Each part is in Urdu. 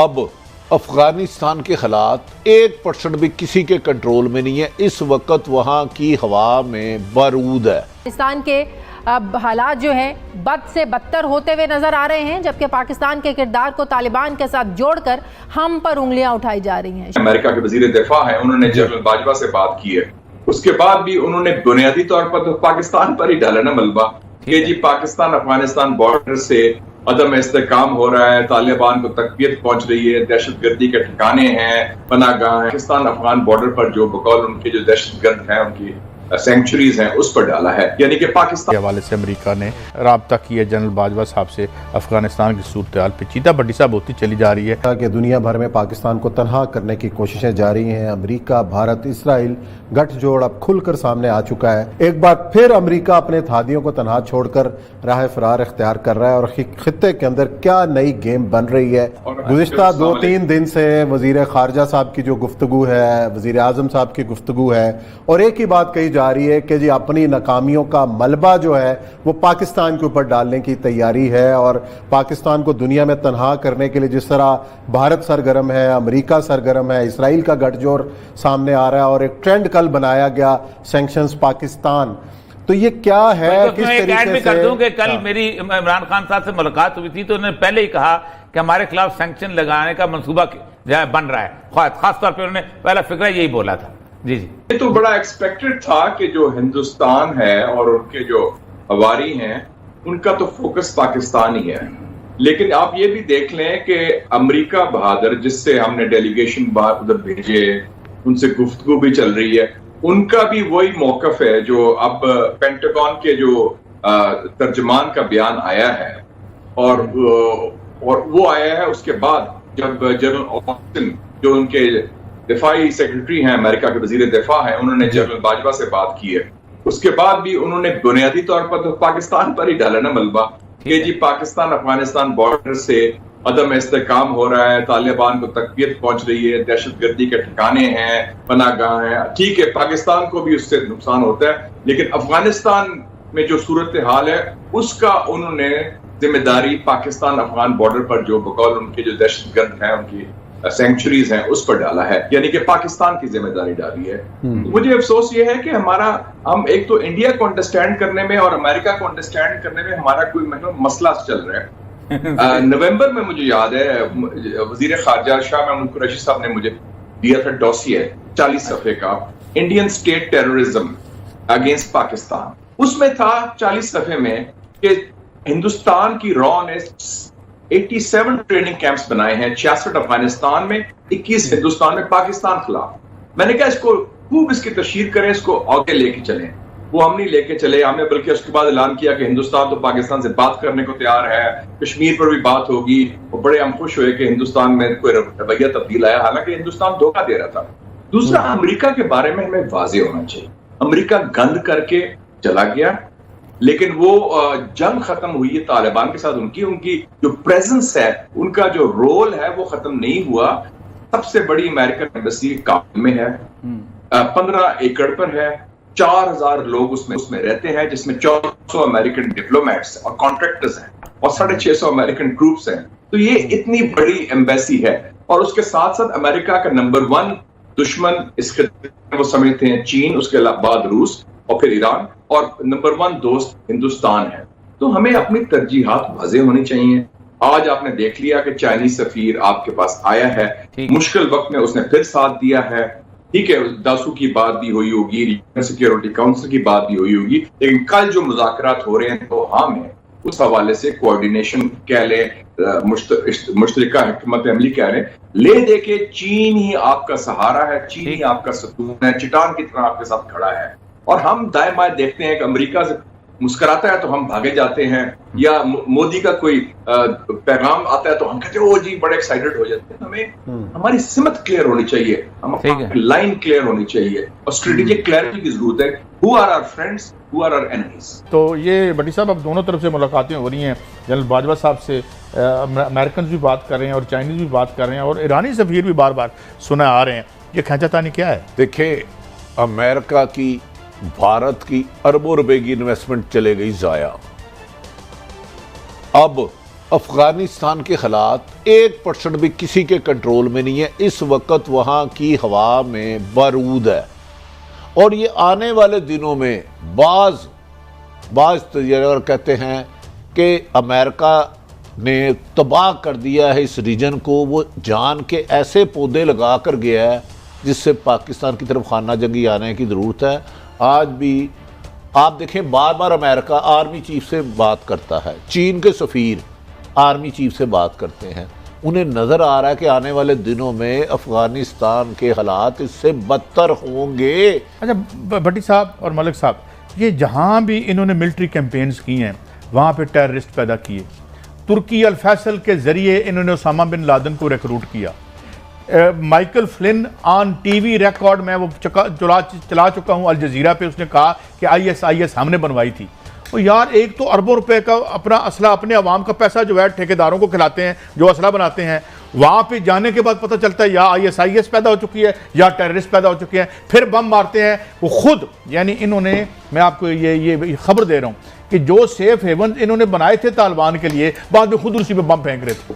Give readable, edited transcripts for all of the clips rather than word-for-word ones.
اب افغانستان کے حالات 1% بھی کسی کے کنٹرول میں نہیں ہے. اس وقت وہاں کی ہوا میں بارود ہے. پاکستان کے اب حالات جو ہیں بد سے بدتر ہوتے ہوئے نظر آ رہے ہیں، جبکہ پاکستان کے کردار کو طالبان کے ساتھ جوڑ کر ہم پر انگلیاں اٹھائی جا رہی ہیں. امریکہ کے وزیر دفاع ہیں، انہوں نے جنرل باجوہ سے بات کی ہے. اس کے بعد بھی انہوں نے بنیادی طور پر تو پاکستان پر ہی ڈالا نا ملبہ کہ جی پاکستان افغانستان بارڈر سے عدم استحکام ہو رہا ہے، طالبان کو تقویت پہنچ رہی ہے، دہشت گردی کے ٹھکانے ہیں، پناہ گاہ ہیں. پاکستان افغان بارڈر پر جو بقول ان کے جو دہشت گرد ہیں، ان کی سینکچریز ہیں، اس پر ڈالا ہے. یعنی کہ پاکستان کے حوالے سے امریکہ نے رابطہ کیا جنرل باجوہ صاحب سے افغانستان کی صورتحال پہ. چیتا بھٹی صاحب ہوتی چلی جا رہی ہے کہ دنیا بھر میں پاکستان کو تنہا کرنے کی کوششیں جاری ہیں. امریکہ، بھارت، اسرائیل گٹھ جوڑ اب کھل کر سامنے آ چکا ہے. ایک بار پھر امریکہ اپنے تھادیوں کو تنہا چھوڑ کر راہ فرار اختیار کر رہا ہے اور خطے کے اندر کیا نئی گیم بن رہی ہے. گزشتہ 2-3 دن سے وزیر خارجہ صاحب کی جو گفتگو ہے، وزیر اعظم صاحب کی گفتگو ہے، اور ایک ہی بات کہی جا رہی ہے کہ جی اپنی ناکامیوں کا ملبہ جو ہے وہ پاکستان کے اوپر ڈالنے کی تیاری ہے. اور پاکستان کو دنیا میں تنہا کرنے کے لیے جس طرح بھارت سرگرم ہے، امریکہ سرگرم ہے، اسرائیل کا گٹھ جوڑ سامنے آ رہا ہے، اور ایک ٹرینڈ کل بنایا گیا سینکشنز پاکستان. تو یہ کیا ہے؟ کس طریقے سے کر دوں کہ کل میری عمران خان صاحب سے ملاقات ہوئی تھی تو انہوں نے پہلے ہی کہا کہ ہمارے خلاف سینکشن لگانے کا منصوبہ بن رہا ہے. خاص طور پہ انہوں نے پہلا فکرہ یہی بولا تھا. جی یہ تو بڑا ایکسپیکٹڈ تھا کہ جو ہندوستان ہے اور ان کے جو ہواری ہیں ان کا تو فوکس پاکستان ہی ہے. لیکن آپ یہ بھی دیکھ لیں کہ امریکہ بہادر جس سے ہم نے ڈیلیگیشن ادھر بھیجے، ان سے گفتگو بھی چل رہی ہے، ان کا بھی وہی موقف ہے جو اب پینٹاگون کے جو ترجمان کا بیان آیا ہے. اور وہ آیا ہے اس کے بعد جب جنرل آسٹن جو ان کے دفاعی سیکرٹری ہیں، امریکہ کے وزیر دفاع ہیں، انہوں نے جنرل باجوہ سے بات کی ہے. اس کے بعد بھی انہوں نے بنیادی طور پر تو پاکستان پر ہی ڈالا نا ملبہ کہ جی پاکستان افغانستان بارڈر سے عدم استحکام ہو رہا ہے، طالبان کو تقویت پہنچ رہی ہے، دہشت گردی کے ٹھکانے ہیں، پناہ گاہ ہیں. ٹھیک ہے، پاکستان کو بھی اس سے نقصان ہوتا ہے، لیکن افغانستان میں جو صورتحال ہے اس کا انہوں نے ذمہ داری پاکستان افغان بارڈر پر جو بقول ان کے جو دہشت گرد ہیں، ان کی سینکچریز ہیں، اس پر ڈالا ہے. یعنی کہ پاکستان کی ذمہ داری ڈالی ہے. مجھے افسوس یہ ہے کہ ہم ایک تو انڈیا کو انڈرسٹینڈ کرنے میں اور امریکہ کو انڈرسٹینڈ کرنے میں ہمارا کوئی مسئلہ چل رہا ہے. نومبر میں مجھے یاد ہے وزیر خارجہ شاہ محمود قریشی صاحب نے مجھے دیا تھا ڈوسیے 40 صفحے کا، Indian state terrorism against Pakistan. اس میں تھا 40 صفحے میں کہ ہندوستان کی را نے 87 ٹریننگ کیمپس بنائے ہیں، 66 افغانستان میں، 21 ہندوستان میں پاکستان خلاف. میں نے کہا اس کو خوب اس کی تشہیر کریں، اس کو آگے لے کے چلیں. وہ ہم نہیں لے کے چلے. ہم نے بلکہ اس کے بعد اعلان کیا کہ ہندوستان تو پاکستان سے بات کرنے کو تیار ہے، کشمیر پر بھی بات ہوگی. اور بڑے ہم خوش ہوئے کہ ہندوستان میں کوئی رویہ تبدیل آیا، حالانکہ ہندوستان دھوکہ دے رہا تھا. دوسرا، امریکہ کے بارے میں ہمیں واضح ہونا چاہیے. امریکہ گند کر کے چلا گیا، لیکن وہ جنگ ختم ہوئی ہے طالبان کے ساتھ. ان کی جو پریزنس ہے، ان کا جو رول ہے وہ ختم نہیں ہوا. سب سے بڑی امریکن ایمبیسی کابل میں ہے، 15 ایکڑ پر ہے، 4000 لوگ اس میں رہتے ہیں، جس میں 400 امریکن ڈپلومیٹس اور کانٹریکٹرز ہیں اور 650 امریکن ٹروپس ہیں. تو یہ اتنی بڑی ایمبیسی ہے. اور اس کے ساتھ ساتھ امریکہ کا نمبر 1 دشمن اس خطے میں وہ سمجھتے ہیں چین، اس کے بعد روس اور پھر ایران، اور نمبر 1 دوست ہندوستان ہے. تو ہمیں اپنی ترجیحات واضح ہونی چاہیے. آج آپ نے دیکھ لیا کہ چائنیز سفیر آپ کے پاس آیا ہے، مشکل وقت میں اس نے پھر ساتھ دیا ہے. ٹھیک ہے، داسو کی بات بھی ہوئی ہوگی، سیکیورٹی کاؤنسل کی بات بھی ہوئی ہوگی، لیکن کل جو مذاکرات ہو رہے ہیں تو ہم ہیں اس حوالے سے کوارڈینیشن کہہ لیں، مشترکہ حکمت عملی کہہ لیں، لے دے کے چین ہی آپ کا سہارا ہے، چین ہی آپ کا ستون ہے، چٹان کی طرح آپ کے ساتھ کھڑا ہے. اور ہم دائیں بائیں دیکھتے ہیں کہ امریکہ سے مسکراتا ہے تو ہم بھاگے جاتے ہیں، یا مودی کا کوئی پیغام آتا ہے تو ہم کہتے ہیں او جی بڑے ایکسائٹڈ ہو جاتے ہیں. ہمیں ہماری سمت کلیئر ہونی چاہیے، ہماری لائن کلیئر ہونی چاہیے، اور اسٹریٹجک کلیئرٹی کی ضرورت ہے. Who are our friends? Who are our enemies? تو یہ بھٹی صاحب اب دونوں طرف سے ملاقاتیں ہو رہی ہیں. جنرل باجوہ صاحب سے امریکنز بھی بات کر رہے ہیں اور چائنیز بھی بات کر رہے ہیں، اور ایرانی سفیر بھی بار بار سنا آ رہے ہیں. یہ کھینچا تانی کیا ہے؟ دیکھیں، امریکہ کی بھارت کی اربوں روپے کی انویسٹمنٹ چلے گئی ضائع. اب افغانستان کے حالات 1% بھی کسی کے کنٹرول میں نہیں ہے. اس وقت وہاں کی ہوا میں بارود ہے اور یہ آنے والے دنوں میں بعض تجربہ کہتے ہیں کہ امریکہ نے تباہ کر دیا ہے اس ریجن کو. وہ جان کے ایسے پودے لگا کر گیا ہے جس سے پاکستان کی طرف خانہ جنگی آنے کی ضرورت ہے. آج بھی آپ دیکھیں بار بار امریکہ آرمی چیف سے بات کرتا ہے, چین کے سفیر آرمی چیف سے بات کرتے ہیں. انہیں نظر آ رہا ہے کہ آنے والے دنوں میں افغانستان کے حالات اس سے بدتر ہوں گے. اچھا بھٹی صاحب اور ملک صاحب, یہ جہاں بھی انہوں نے ملٹری کیمپینز کی ہیں وہاں پہ ٹیررسٹ پیدا کیے. ترکی الفیصل کے ذریعے انہوں نے اسامہ بن لادن کو ریکروٹ کیا. مائیکل فلن آن ٹی وی ریکارڈ میں وہ چلا چکا ہوں الجزیرہ پہ, اس نے کہا کہ ISIS ہم نے بنوائی تھی. اور یار ایک تو اربوں روپے کا اپنا اسلحہ, اپنے عوام کا پیسہ جو ہے ٹھیکیداروں کو کھلاتے ہیں جو اسلحہ بناتے ہیں, وہاں پہ جانے کے بعد پتہ چلتا ہے یا ISIS پیدا ہو چکی ہے یا ٹیررسٹ پیدا ہو چکی ہے, پھر بم مارتے ہیں وہ خود. یعنی انہوں نے, میں آپ کو یہ خبر دے رہا ہوں کہ جو سیف ہیون انہوں نے بنائے تھے طالبان کے لیے, بعد میں خود اسی پہ بم پھینک رہے تھے.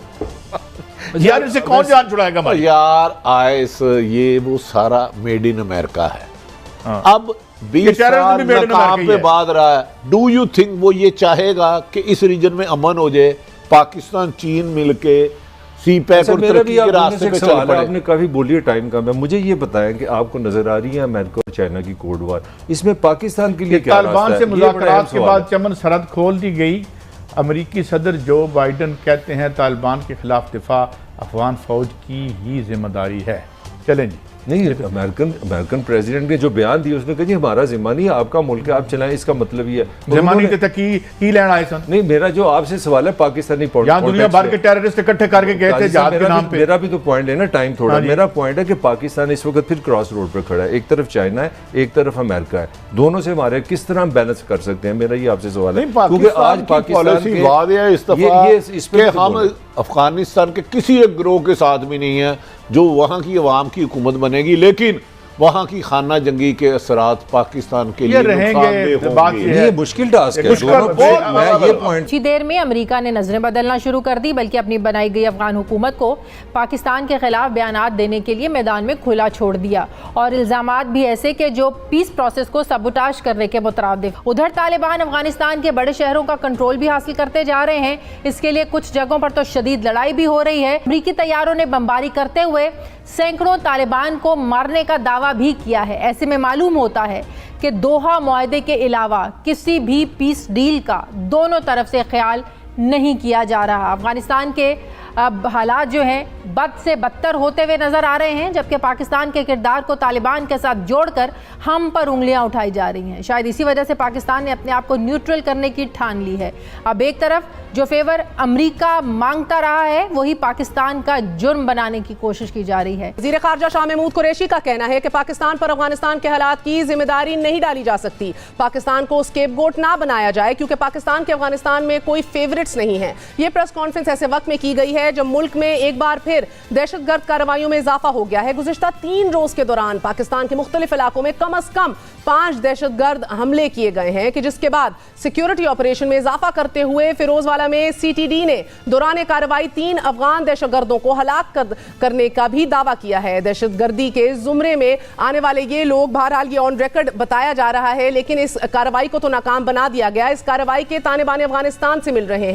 یار اسے کون جان چھڑائے گا؟ یار آئس یہ وہ سارا میڈ ان امریکہ ہے. اب 20 سال ناکام پہ بعد رہا ہے. ڈو یو تھنک وہ یہ چاہے گا کہ اس ریجن میں امن ہو جائے, پاکستان چین مل کے سی پیک اور ترقی کے راستے پہ چل پڑے؟ آپ نے کافی بولی ہے, ٹائم کم ہے. مجھے یہ بتائیں کہ آپ کو نظر آ رہی ہے امریکہ اور چائنا کی کولڈ وار, اس میں پاکستان کے لیے کیا راستہ ہے؟ طالبان سے مذاکرات کے بعد چمن سرحد کھول دی گئی. امریکی صدر جو بائیڈن کہتے ہیں طالبان کے خلاف دفاع افغان فوج کی ہی ذمہ داری ہے. چلیں جی. نہیں, امریکن پریزیڈنٹ نے جو بیان دیا اس نے کہا جی ہمارا ذمہ نہیں ہے, آپ کا ملک ہے, آپ چلائیں. اس کا مطلب یہ ہے ذمہ نہیں کہتا کی لین آئے سن. نہیں, میرا جو آپ سے سوال ہے پاکستانی یہاں دنیا بھر کے ٹیررسٹ اکٹھے کر کے گئے تھے جہاد کے نام پہ. میرا بھی تو پوائنٹ ہے نا, ٹائم تھوڑا. میرا پوائنٹ ہے کہ پاکستان اس وقت پھر کراس روڈ پر کھڑا ہے. ایک طرف چائنا ہے, ایک طرف امریکہ ہے. دونوں سے ہمارے کس طرح ہم بیلنس کر سکتے ہیں, میرا یہ آپ سے سوال ہے. کیونکہ آج پاکستان ہم افغانستان کے کسی ایک گروہ کے ساتھ بھی نہیں ہے جو وہاں کی عوام کی حکومت بنے گی, لیکن وہاں کی خانہ جنگی کے اثرات پاکستان کے لیے رہیں گے. یہ مشکل ٹاسک ہے. کچھ دیر میں امریکہ نے نظریں بدلنا شروع کر دی, بلکہ اپنی بنائی گئی افغان حکومت کو پاکستان کے خلاف بیانات دینے کے لیے میدان میں کھلا چھوڑ دیا, اور الزامات بھی ایسے کہ جو پیس پروسیس کو سبوٹاژ کرنے کے مترادف. ادھر طالبان افغانستان کے بڑے شہروں کا کنٹرول بھی حاصل کرتے جا رہے ہیں. اس کے لیے کچھ جگہوں پر تو شدید لڑائی بھی ہو رہی ہے. امریکی طیاروں نے بمباری کرتے ہوئے سینکڑوں طالبان کو مارنے کا دعویٰ بھی کیا ہے. ایسے میں معلوم ہوتا ہے کہ دوحہ معاہدے کے علاوہ کسی بھی پیس ڈیل کا دونوں طرف سے خیال نہیں کیا جا رہا. افغانستان کے حالات جو ہیں بد سے بدتر ہوتے ہوئے نظر آ رہے ہیں, جبکہ پاکستان کے کردار کو طالبان کے ساتھ جوڑ کر ہم پر انگلیاں اٹھائی جا رہی ہیں. شاید اسی وجہ سے پاکستان نے اپنے آپ کو نیوٹرل کرنے کی ٹھان لی ہے. اب ایک طرف جو فیور امریکہ مانگتا رہا ہے وہی پاکستان کا جرم بنانے کی کوشش کی جا رہی ہے. وزیر خارجہ شاہ محمود قریشی کا کہنا ہے کہ پاکستان پر افغانستان کے حالات کی ذمہ داری نہیں ڈالی جا سکتی. پاکستان کو اسکیپ گوٹ نہ بنایا جائے, کیونکہ پاکستان کے افغانستان میں کوئی فیورٹس نہیں ہیں. یہ پریس کانفرنس ایسے وقت میں کی گئی ہے جب ملک میں ایک بار پھر دہشت گرد کارروائیوں میں اضافہ ہو گیا ہے. گزشتہ 3 روز کے دوران پاکستان کے مختلف علاقوں میں کم از کم 5 دہشت گرد حملے کیے گئے ہیں, کہ جس کے بعد سیکیورٹی آپریشن میں اضافہ کرتے ہوئے فیروز والا میں CTD نے دوران کارروائی 3 افغان دہشت گردوں کو ہلاک کرنے کا بھی دعویٰ کیا ہے. دہشت گردی کے زمرے میں آنے والے یہ لوگ, بہرحال یہ آن ریکارڈ بتایا جا رہا ہے, لیکن اس کارروائی کو تو ناکام بنا دیا گیا. اس کارروائی کے تانے بانے افغانستان سے مل رہے ہیں.